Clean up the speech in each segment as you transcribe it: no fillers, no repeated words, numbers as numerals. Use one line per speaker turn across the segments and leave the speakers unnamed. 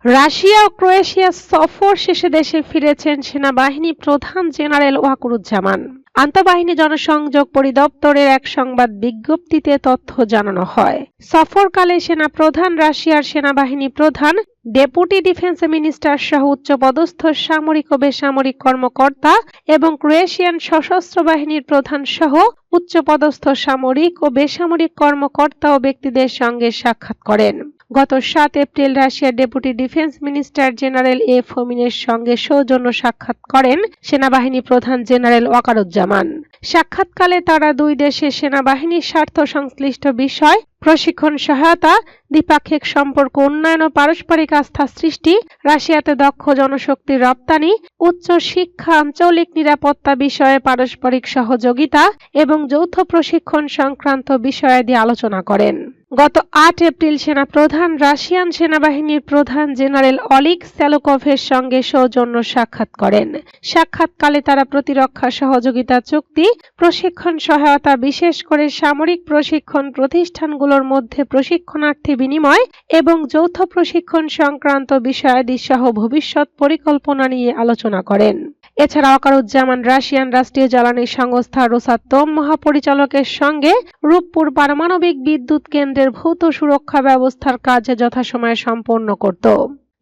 Russia ও Croatia সফর শেষে দেশে ফিরেছেন সেনাবাহিনী প্রধান জেনারেল ওয়াকারুজ্জামান। আন্তঃবাহিনী জনসংযোগ পরিদপ্তরের এক সংবাদ বিজ্ঞপ্তিতে তথ্য জানানো হয়। সফরকালে সেনাপ্রধান রাশিয়ার সেনাবাহিনী প্রধান, ডেপুটি ডিফেন্স মিনিস্টার সহ উচ্চপদস্থ সামরিক ও বেসামরিক কর্মকর্তা এবং ক্রোয়েশিয়ান সশস্ত্র বাহিনীর প্রধান সহ উচ্চপদস্থ সামরিক ও বেসামরিক কর্মকর্তা ও ব্যক্তিদের সঙ্গে সাক্ষাৎ করেন। গত ৭ এপ্রিল রাশিয়ার deputy defence minister general A ফোমিনের সঙ্গে সৌজন্য সাক্ষাৎ করেন সেনাবাহিনী প্রধান জেনারেল ওয়াকারুজ্জামান। সাক্ষাৎকালে তারা দুই দেশের সেনাবাহিনীর স্বার্থ সংশ্লিষ্ট বিষয়, প্রশিক্ষণ সহায়তা, দ্বিপাক্ষিক সম্পর্ক উন্নয়ন ও পারস্পরিক আস্থা সৃষ্টি, রাশিয়াতে দক্ষ জনশক্তির রপ্তানি, উচ্চ শিক্ষা, আঞ্চলিক নিরাপত্তা বিষয়ে পারস্পরিক সহযোগিতা এবং যৌথ প্রশিক্ষণ সংক্রান্ত বিষয়াদি আলোচনা করেন। গত ৮ এপ্রিল সেনাপ্রধান রাশিয়ান সেনাবাহিনীর প্রধান জেনারেল অলিগ স্যালুকভের সঙ্গে সৌজন্য সাক্ষাৎ করেন। সাক্ষাৎকালে তারা প্রতিরক্ষা সহযোগিতা চুক্তি, প্রশিক্ষণ সহায়তা, বিশেষ করে সামরিক প্রশিক্ষণ প্রতিষ্ঠানগুলোর মধ্যে প্রশিক্ষণার্থী বিনিময় এবং যৌথ প্রশিক্ষণ সংক্রান্ত বিষয়াদি সহ ভবিষ্যৎ পরিকল্পনা নিয়ে আলোচনা করেন। এছাড়া ওয়াকারুজ্জামান রাশিয়ান রাষ্ট্রীয় জ্বালানি সংস্থা রোসাতম মহাপরিচালকের সঙ্গে রূপপুর পারমাণবিক বিদ্যুৎ কেন্দ্রের ভৌত সুরক্ষা ব্যবস্থার কাজ যথাসময়ে সম্পন্ন করত,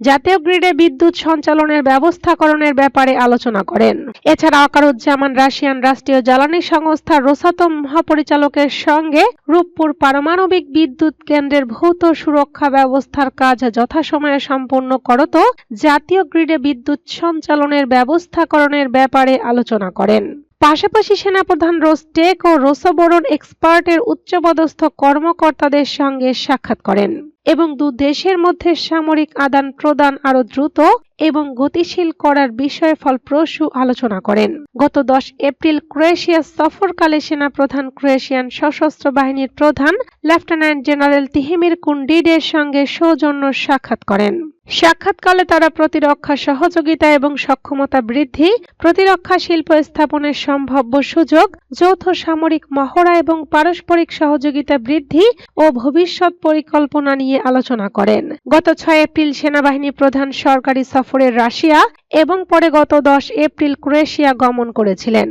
জাতীয় গ্রিডে বিদ্যুৎ সঞ্চালনের ব্যবস্থাকরণের ব্যাপারে আলোচনা করেন। এছাড়া ওয়াকারুজ্জামান রাশিয়ান রাষ্ট্রীয় জ্বালানি সংস্থা রোসাতম মহাপরিচালকের সঙ্গে রূপপুর পারমাণবিক বিদ্যুৎ কেন্দ্রের ভৌত সুরক্ষা ব্যবস্থার কাজ যথাসময়ে সম্পন্ন করত, জাতীয় গ্রিডে বিদ্যুৎ সঞ্চালনের ব্যবস্থাকরণের ব্যাপারে আলোচনা করেন। পাশাপাশি সেনাপ্রধান রোস্টেক ও রোসোবোরন এক্সপার্টের উচ্চপদস্থ কর্মকর্তাদের সঙ্গে সাক্ষাৎ করেন এবং দুই দেশের মধ্যে সামরিক আদান প্রদান আরো দ্রুত এবং গতিশীল করার বিষয়ে ফলপ্রসূ আলোচনা করেন। গত ১০ এপ্রিল ক্রোয়েশিয়া সফরকালে সেনাপ্রধান ক্রোয়েশিয়ান সশস্ত্র বাহিনীর প্রধান লেফটেন্যান্ট জেনারেল তিহিমির কুন্ডিডের সঙ্গে সৌজন্য সাক্ষাৎ করেন। সাক্ষাৎকালে তারা প্রতিরক্ষা সহযোগিতা এবং সক্ষমতা বৃদ্ধি, প্রতিরক্ষা শিল্প স্থাপনের সম্ভাব্য সুযোগ, যৌথ সামরিক মহড়া এবং পারস্পরিক সহযোগিতা বৃদ্ধি ও ভবিষ্যৎ পরিকল্পনা নিয়ে আলোচনা করেন। গত ৬ এপ্রিল সেনাবাহিনী প্রধান সরকারি সফরে রাশিয়া এবং পরে গত ১০ এপ্রিল ক্রোয়েশিয়া গমন করেছিলেন।